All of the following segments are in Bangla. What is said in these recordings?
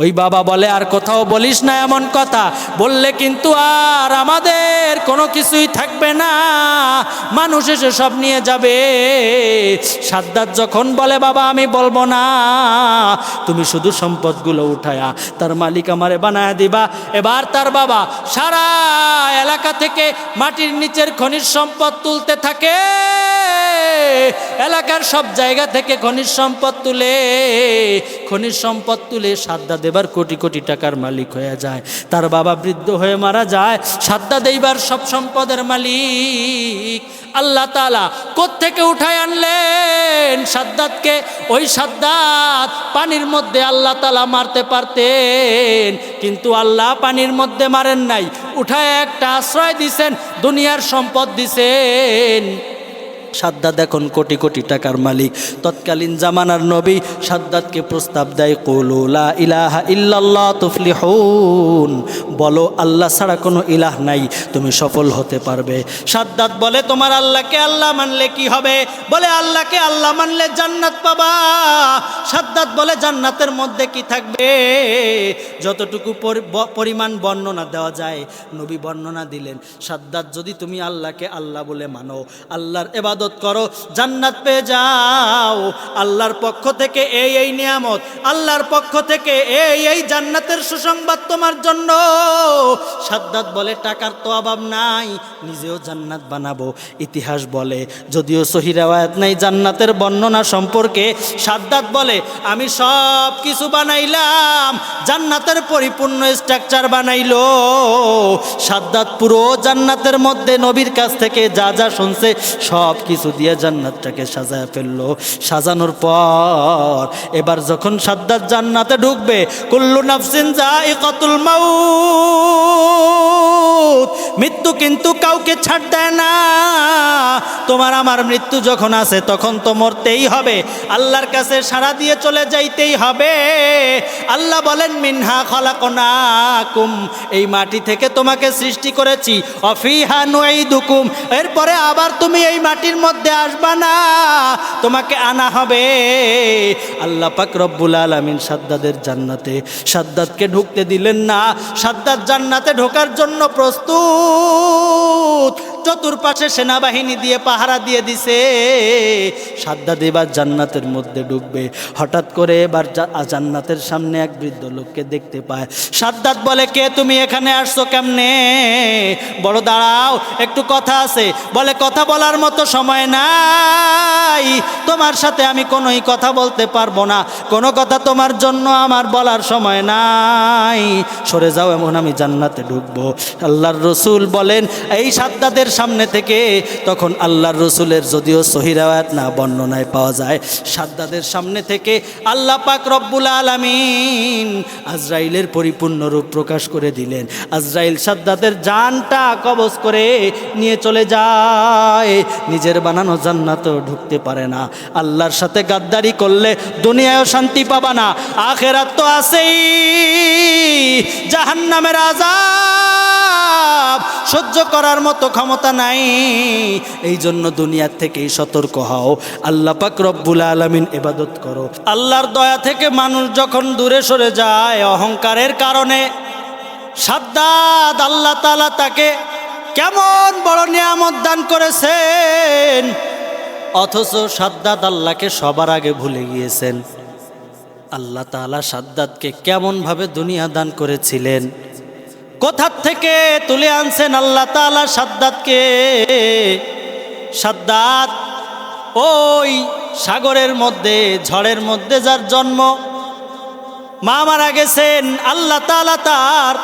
ওই বাবা বলে, আর কোথাও বলিস না এমন কথা, বললে কিন্তু আর আমাদের কোনো কিছুই থাকবে না, মানুষ এসে সব নিয়ে যাবে। সাদ্দাত যখন বলে, বাবা আমি বলবো না, তুমি শুধু সম্পদগুলো উঠায়া তার মালিক আমারে বানায় দিবা। এবার তার বাবা সারা এলাকা থেকে মাটির নিচের খনিজ সম্পদ তুলতে থাকে, এলাকার সব জায়গা থেকে খনিজ সম্পদ তুলে সাদ্দাত এবার কোটি কোটি টাকার মালিক হয়ে যায়। তার বাবা বৃদ্ধ হয়ে মারা যায়, সাদ্দাত এইবার সব সম্পদের মালিক। আল্লাহ তাআলা কোত্থেকে উঠায় আনলেন সাদ্দাতকে? ওই সাদ্দাত পানির মধ্যে আল্লাহ তাআলা মারতে পারতেন, কিন্তু আল্লাহ পানির মধ্যে মারেন নাই, উঠায় একটা আশ্রয় দিছেন, দুনিয়ার সম্পদ দিছেন। সাদ্দাত এখন কোটি কোটি টাকার মালিক। তৎকালীন জামানার নবী সাদ্দাতকে প্রস্তাব দেয়, কুলু লা ইলাহা ইল্লাল্লাহ তুফলিহুন, বলো আল্লাহ ছাড়া কোনো ইলাহ নাই, তুমি সফল হতে পারবে। সাদ্দাত বলে, তোমার আল্লাহকে আল্লাহ মানলে কি হবে? বলে, আল্লাহকে আল্লাহ মানলে জান্নাত পাবা। সাদ্দাত বলে, জান্নাতের মধ্যে কি থাকবে? যতটুকু পরিমাণ বর্ণনা দেওয়া যায় নবী বর্ণনা দিলেন। সাদ্দাত, যদি তুমি আল্লাহকে আল্লাহ বলে মানো, আল্লাহর ইবাদত করো, জান্নাত পেয়ে যাও। আল্লাহর পক্ষ থেকে এই নিয়ামত, আল্লাহর পক্ষ থেকে এই জান্নাতের সুসংবাদ তোমার জন্য। সাদ্দাত বলে, টাকার তো অভাব নাই, নিজেও জান্নাত বানাবো। ইতিহাস বলে, যদিও সহিহ riwayat নাই জান্নাতের বর্ণনা সম্পর্কে, সাদ্দাত বলে, আমি সব কিছু বানাইলাম, জান্নাতের পরিপূর্ণ স্ট্রাকচার বানাইলো। সাদ্দাত পুরো জান্নাতের মধ্যে নবীর কাছ থেকে যা যা শুনছে সব কিছু দিয়ে জান্নাতটাকে সাজায় ফেললো। সাজানোর পর এবার যখন সাদ্দাত জান্নাতে ঢুকবে, কুল্লু নাফসিন যায়িকাতুল মাউত, মৃত্যু কিন্তু কাউকে ছাড় দেয় না। তোমার আমার মৃত্যু যখন আসে তখন তো মরতেই হবে, আল্লাহর কাছে সাড়া দিয়ে চলে যাইতেই হবে। আল্লাহ বলেন, মিনহা খালাকনাকুম, এই মাটি থেকে তোমাকে সৃষ্টি করেছি, অফিহা নুঈদুকুম, এরপরে আবার তুমি এই মাটির মধ্যে আসবা না, তোমাকে আনা হবে। আল্লাহ পাক রব্বুল আলামিন সাদ্দাতের জান্নাতে সাদ্দাতকে ঢুকতে দিলেন না। সাদ্দাত জান্নাতে ঢোকার জন্য প্রস্তুত, চতুর্পাশে সেনাবাহিনী দিয়ে পাহারা দিয়ে দিছে। সাদ্দাত এবার জান্নাতের মধ্যে ঢুকবে। হঠাৎ করে এবার জান্নাতের সামনে এক বৃদ্ধ লোককে দেখতে পায়। সাদ্দাত বলে, কে তুমি? এখানে আসছো কেমনে? বড় দাঁড়াও, একটু কথা আছে। বলে, কথা বলার মতো সময় নাই, তোমার সাথে আমি কোনোই কথা বলতে পারবো না, কোনো কথা তোমার জন্য আমার বলার সময় নাই, সরে যাও, এমন আমি জান্নাতে ঢুকবো। আল্লাহর রসুল বলেন, এই সাদ্দাতের সামনে থেকে, তখন আল্লাহর রসুলের যদিও সহিহ riwayat না, বর্ণনায় পাওয়া যায়, সাদ্দাতের সামনে থেকে আল্লাহ পাক রব্বুল আলামিন আজরাইলের পরিপূর্ণ রূপ প্রকাশ করে দিলেন। আজরাইল সাদ্দাতের জানটা কবজ করে নিয়ে চলে যায়। নিজের বানানো জান্নাতেও ঢুকতে পারে না। আল্লাহর সাথে গাদ্দারি করলে দুনিয়ায়ও শান্তি পাবা না, আখেরাত তো আছেই। জাহান্নামের আযাব সহ্য করার মতো ক্ষমতা নাই। এই জন্য দুনিয়ার থেকেই সতর্ক হও, আল্লাহ পাক রব্বুল আলামিন ইবাদত করো। আল্লাহর দয়া থেকে মানুষ যখন দূরে সরে যায় অহংকারের কারণে, সাদ্দাত আল্লাহ তাআলা তাকে কেমন বড় নিয়ামত দান করেছেন, অথচ সাদ্দাত আল্লাহকে সবার আগে ভুলে গিয়েছেন। আল্লাহ তাআলা সাদ্দাতকে কেমনভাবে দুনিয়া দান করেছিলেন, কোথার থেকে তুলে আনছেন আল্লাহ তাআলা সাদ্দাতকে। সাদ্দাত ওই সাগরের মধ্যে, ঝড়ের মধ্যে যার জন্ম, মা মারা গেছেন, আল্লাহ তাআলা তার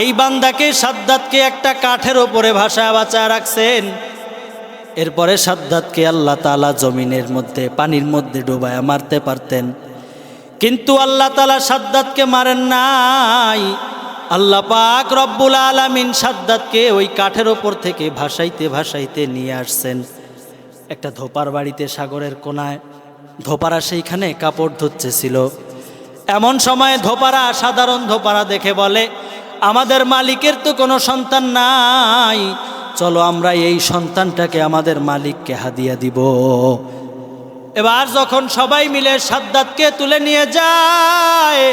এই বান্দাকে সাদ্দাতকে একটা কাঠের ওপরে ভাসায় বাঁচায় রাখছেন। এরপরে সাদ্দাতকে আল্লাহ তাআলা জমিনের মধ্যে, পানির মধ্যে ডুবায়া মারতে পারতেন, কিন্তু আল্লাহ তাআলা সাদ্দাতকে মারেন নাই। আল্লাহ পাক রব্বুল আলামিন সাদ্দাতকে ওই কাঠের ওপর থেকে ভাসাইতে ভাসাইতে নিয়ে আসছেন একটা ধোপার বাড়িতে, সাগরের কোনায়। ধোপারা সেইখানে কাপড় ধুচ্ছিল। এমন সময় ধোপারা, সাধারণ ধোপারা দেখে বলে, আমাদের মালিকের তো কোনো সন্তান নাই, চলো আমরা এই সন্তানটাকে আমাদের মালিককে হাদিয়া দিব। এবার যখন সবাই মিলে সাদ্দাতকে তুলে নিয়ে যায়,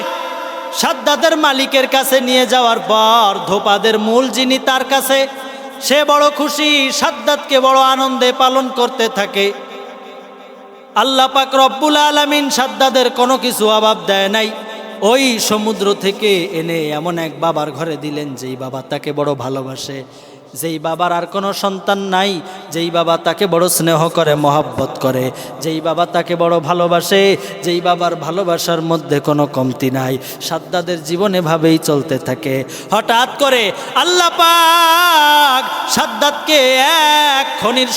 সাদ্দাদের মালিকের কাছে নিয়ে যাওয়ার পর ধোপাদের মূল যিনি তার কাছে, সে বড় খুশি, সাদ্দাতকে বড় আনন্দে পালন করতে থাকে। আল্লাহ পাক রব্বুল আলামিন সাদ্দাদের কোনো কিছু অভাব দেয় নাই। ওই সমুদ্র থেকে এনে এমন এক বাবার ঘরে দিলেন যেই বাবা তাকে বড় ভালোবাসে, যেই বাবার আর কোনো সন্তান নাই, যেই বাবা তাকে বড় স্নেহ করে, মহব্বত করে, যেই বাবা তাকে বড় ভালোবাসে, যেই বাবার ভালোবাসার মধ্যে কোনো কমতি নাই। সাদ্দাদের জীবন এভাবেই চলতে থাকে। হঠাৎ করে আল্লাহ পাক সাদ্দাদকে এক খনির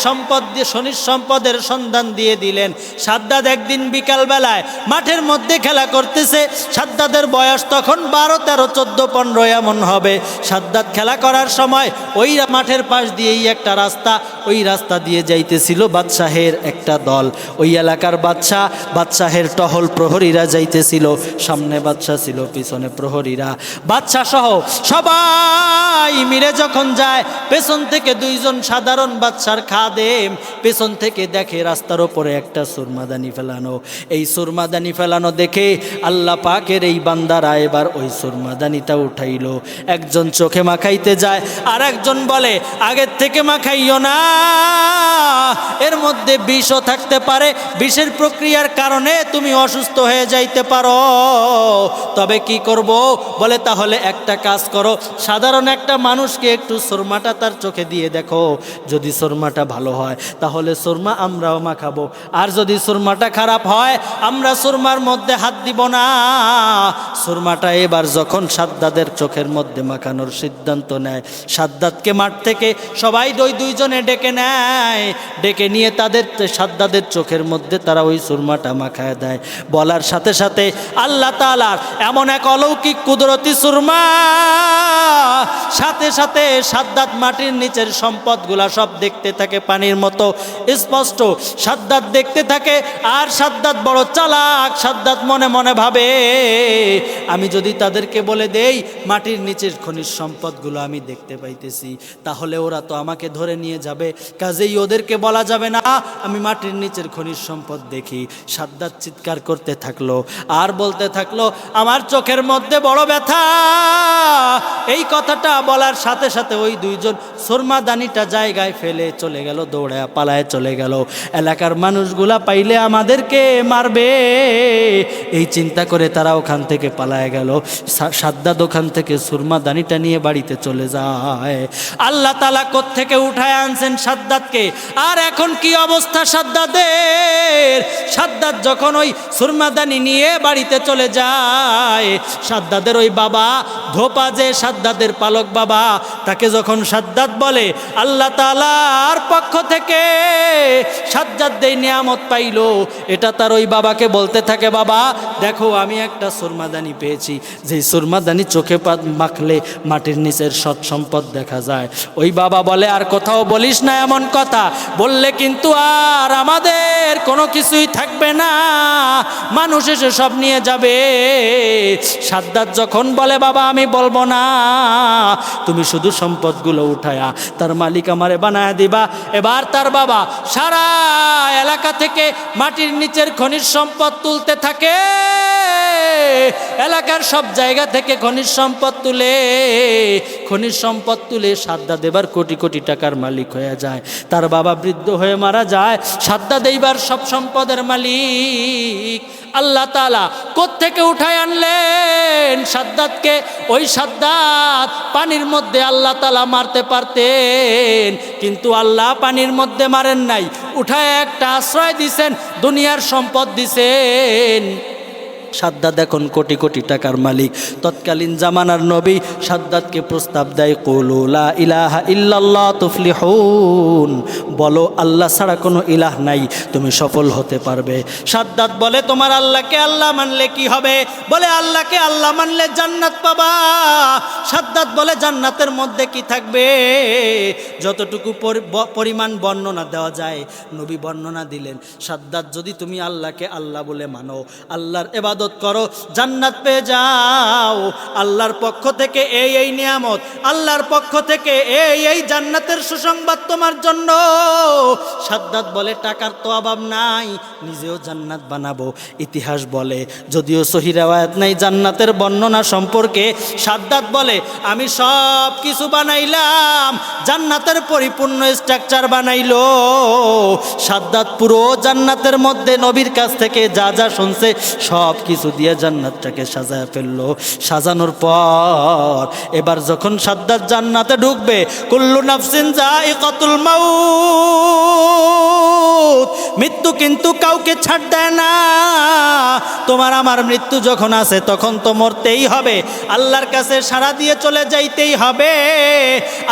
সম্পদের সন্ধান দিয়ে দিলেন। সাদ্দাদ একদিন বিকালবেলায় মাঠের মধ্যে খেলা করতেছে। সাদ্দাদের বয়স তখন 12, 13, 14, 15 এমন হবে। সাদ্দাদ খেলা করার সময় ওই মাঠের পাশ দিয়েই একটা রাস্তা, ওই রাস্তা দিয়ে যাইতেছিল বাদশাহের একটা দল। ওই এলাকার বাদশাহের টহল প্রহরীরা যাইতেছিল। সামনে বাদশাহ ছিল, পিছনে প্রহরীরা। বাদশাহ সহ সবাই মিলে যখন যায়, পেছন থেকে দুইজন সাধারণ বাদশার খাদেম পেছন থেকে দেখে রাস্তার ওপরে একটা সুরমাদানি ফেলানো। এই সুরমাদানি ফেলানো দেখে আল্লাহ পাকের এই বান্দারা এবার ওই সুরমাদানিটা উঠাইল। একজন চোখে মাখাইতে যায়, আর একজন বলে আগের থেকে মাখাইও না, এর মধ্যে বিষও থাকতে পারে, বিষের প্রক্রিয়ার কারণে তুমি অসুস্থ হয়ে যাইতে পারো। তবে কি করব? বলে তাহলে একটা কাজ করো, সাধারণ একটা মানুষকে একটু সুরমাটা তার চোখে দিয়ে দেখো, যদি সুরমাটা ভালো হয় তাহলে সুরমা আমরাও মাখাবো, আর যদি সুরমাটা খারাপ হয় আমরা সুরমার মধ্যে হাত দিব না। সুরমাটা এবার যখন সাদ্দাদের চোখের মধ্যে মাখানোর সিদ্ধান্ত নেয়, সাদ্দাদকে মাঠ থেকে সবাই দুইজনে ডেকে নেয়, ডেকে নিয়ে তাদের সাদ্দাদের চোখের মধ্যে তারা ওই সুরমাটা মাখায় দেয়। বলার সাথে সাথে আল্লাহ তাআলার এমন এক অলৌকিক কুদরতি সুরমা, সাথে সাথে সাদ্দাদ মাটির নিচের সম্পদগুলা সব দেখতে থাকে পানির মতো স্পষ্ট। সাদ্দাদ দেখতে থাকে, আর সাদ্দাদ বড় চালাক। সাদ্দাদ মনে মনে ভাবে, আমি যদি তাদেরকে বলে দেই মাটির নিচের খনিজ সম্পদগুলো আমি দেখতে পাইতেছি, তাহলে ওরা তো আমাকে ধরে নিয়ে যাবে, কাজেই ওদেরকে বলা যাবে না আমি মাটির নিচের খনিজ সম্পদ দেখি। সাদ্দাদ চিৎকার করতে থাকলো আর বলতে থাকলো, আমার চোখের মধ্যে বড় ব্যথা। এই কথাটা বলার সাথে সাথে ওই দুইজন সুরমাদানিটা জায়গায় ফেলে চলে গেল, দৌড়ায় পালায় চলে গেল। এলাকার মানুষগুলা পাইলে আমাদেরকে মারবে, এই চিন্তা করে তারা ওখান থেকে পালায় গেল। সাদ্দাদ ওখান থেকে সুরমাদানিটা নিয়ে বাড়িতে চলে যায়। আল্লাহ তাআলা কোত্থেকে উঠায় আনছেন সাদ্দাদকে, আর এখন কি অবস্থা সাদ্দাদের। সাদ্দাদ যখন ওই সুরমাদানি নিয়ে বাড়িতে চলে যায়, সাদ্দাদের ওই বাবা ধোপা, যে সাদ্দাদের পালক বাবা, তাকে যখন সাদ্দাদ বলে আল্লাহ তাআলার পক্ষ থেকে সাদ্দাদ এই নিয়ামত পাইল, এটা তার ওই বাবাকে বলতে থাকে, বাবা দেখো আমি একটা সুরমাদানি পেয়েছি, যে সুরমাদানি চোখে মাখলে মাটির নিচের সৎ সম্পদ দেখা যায়। ওই বাবা বলে, আর কোথাও বলিস না এমন কথা, বললে কিন্তু আর আমাদের কোনো কিছুই থাকবে না, মানুষ এসে সব নিয়ে যাবে। সাদ্দাদ যখন বলে, বাবা আমি বলবো না, তুমি শুধু সম্পদগুলো উঠায়া তার মালিক আমারে বানায় দিবা। এবার তার বাবা সারা এলাকা থেকে মাটির নিচের খনিজ সম্পদ তুলতে থাকে, এলাকার সব জায়গা থেকে খনিজ সম্পদ তুলে সাদ্দাদ এবার কোটি কোটি টাকার মালিক হয়ে যায়। তার বাবা বৃদ্ধ হয়ে মারা যায়, সাদ্দাদ এইবার সব সম্পদের মালিক। আল্লাহ তাআলা কোত্থেকে উঠায় আনলেন সাদ্দাদকে। ওই সাদ্দাদ পানির মধ্যে আল্লাহ তাআলা মারতে পারতেন, কিন্তু আল্লাহ পানির মধ্যে মারেন নাই, উঠায় একটা আশ্রয় দিছেন, দুনিয়ার সম্পদ দিছেন। সাদ্দাদ এখন কোটি কোটি টাকার মালিক। তৎকালীন জামানার নবী সাদ্দাদকে প্রস্তাব দেয়, কুলু লা ইলাহা ইল্লাল্লাহ তুফলিহুন, বলো আল্লাহ ছাড়া কোনো ইলাহ নাই, তুমি সফল হতে পারবে। সাদ্দাদ বলে, তোমার আল্লাহকে আল্লাহ মানলে কি হবে? বলে, আল্লাহকে আল্লাহ মানলে জান্নাত পাবা। সাদ্দাদ বলে, জান্নাতের মধ্যে কি থাকবে? যতটুকু পরিমাণ বর্ণনা দেওয়া যায় নবী বর্ণনা দিলেন। সাদ্দাদ, যদি তুমি আল্লাহকে আল্লাহ বলে মানো, আল্লাহর ইবাদত ইবাদত করো, জান্নাত পেয়ে যাও। আল্লাহর পক্ষ থেকে এই নিয়ামত, আল্লাহর পক্ষ থেকে এই জান্নাতের সুসংবাদ তোমার জন্য। সাদ্দাত বলে টাকার তো অভাব নাই, নিজেও জান্নাত বানাবো। ইতিহাস বলে, যদিও সহি রিওয়ায়াত নাই জান্নাতের বর্ণনা সম্পর্কে, সাদ্দাত বলে আমি সব কিছু বানাইলাম, জান্নাতের পরিপূর্ণ স্ট্রাকচার বানাইলো। সাদ্দাত পুরো জান্নাতের মধ্যে নবীর কাছ থেকে যা যা শুনছে সব কিছু দিয়ে জান্নাতটাকে সাজায় ফেললো। সাজানোর পর এবার যখন সাদ্দাত জান্নাতে ঢুকবে, কুল্লু নাফসিন যায়িকাতুল মাউত, মৃত্যু কিন্তু কাউকে ছাড় দেয় না। তোমার আমার মৃত্যু যখন আসে তখন তো মরতেই হবে, আল্লাহর কাছে সাড়া দিয়ে চলে যাইতেই হবে।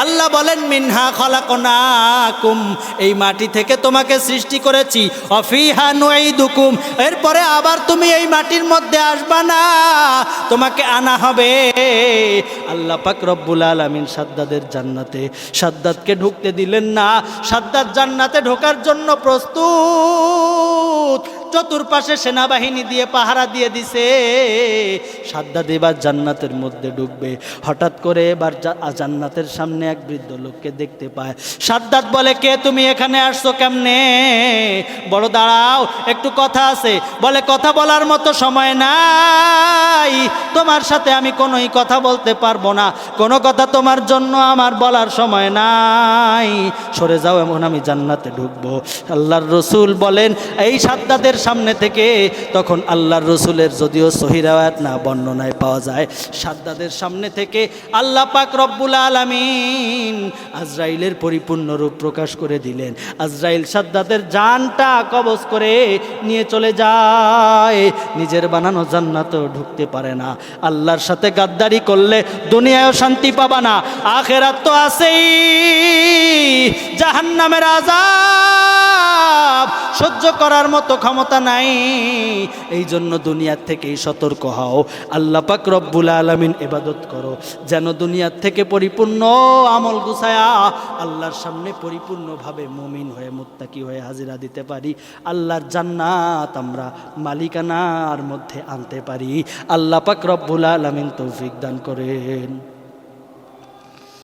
আল্লাহ বলেন মিনহা খলাকনাকুম, এই মাটি থেকে তোমাকে সৃষ্টি করেছি, অফিহা নুঈদুকুম, এরপরে আবার তুমি এই মাটির মধ্যে আসবা না, তোমাকে আনা হবে। আল্লাহ পাক রব্বুল আলামিন সাদ্দাদের জান্নাতে, সাদ্দাতকে ঢুকতে দিলেন না। সাদ্দাত জান্নাতে ঢোকার জন্য প্রস্তুত, চতুর্পাশে সেনাবাহিনী দিয়ে পাহারা দিয়ে দিছে। সাদ্দাত এবার জান্নাতের মধ্যে ঢুকবে। হঠাৎ করে এবার জান্নাতের সামনে এক বৃদ্ধ লোককে দেখতে পায়। সাদ্দাত বলে, কে তুমি, এখানে আসছো কেমনে? বড় দাঁড়াও, একটু কথা আছে। বলে, কথা বলার মতো সময় নাই, তোমার সাথে আমি কোনোই কথা বলতে পারবো না, কোনো কথা তোমার জন্য আমার বলার সময় নাই, সরে যাও, এমন আমি জান্নাতে ঢুকবো। আল্লাহর রসুল বলেন এই সাদ্দাতের সামনে থেকে, তখন আল্লাহর রসুলের যদিও সহি রিওয়ায়াত না, বর্ণনায় পাওয়া যায় সাদ্দাতের সামনে থেকে আল্লাহ পাক রব্বুল আলামিন আজরাইলের পরিপূর্ণ রূপ প্রকাশ করে দিলেন। আজরাইল সাদ্দাতের জানটা কবজ করে নিয়ে চলে যায়। নিজের বানানো জান্নাতেও ঢুকতে পারে না। আল্লাহর সাথে গাদ্দারি করলে দুনিয়ায়ও শান্তি পাবা না, আখেরাত তো আছেই। জাহান্নামের আযাব সহ্য করার মতো ক্ষমতা নাই। এই জন্য দুনিয়ার থেকেই সতর্ক হও। আল্লাহ পাক রব্বুল আলামিন ইবাদত করো, যেন দুনিয়ার থেকে পরিপূর্ণ আমল গুছায়া আল্লাহর সামনে পরিপূর্ণভাবে মুমিন হয়ে মুত্তাকি হয়ে হাজিরা দিতে পারি। আল্লাহর জান্নাত আমরা মালিকানার মধ্যে আনতে পারি। আল্লাহ পাক রব্বুল আলামিন তৌফিক দান করেন।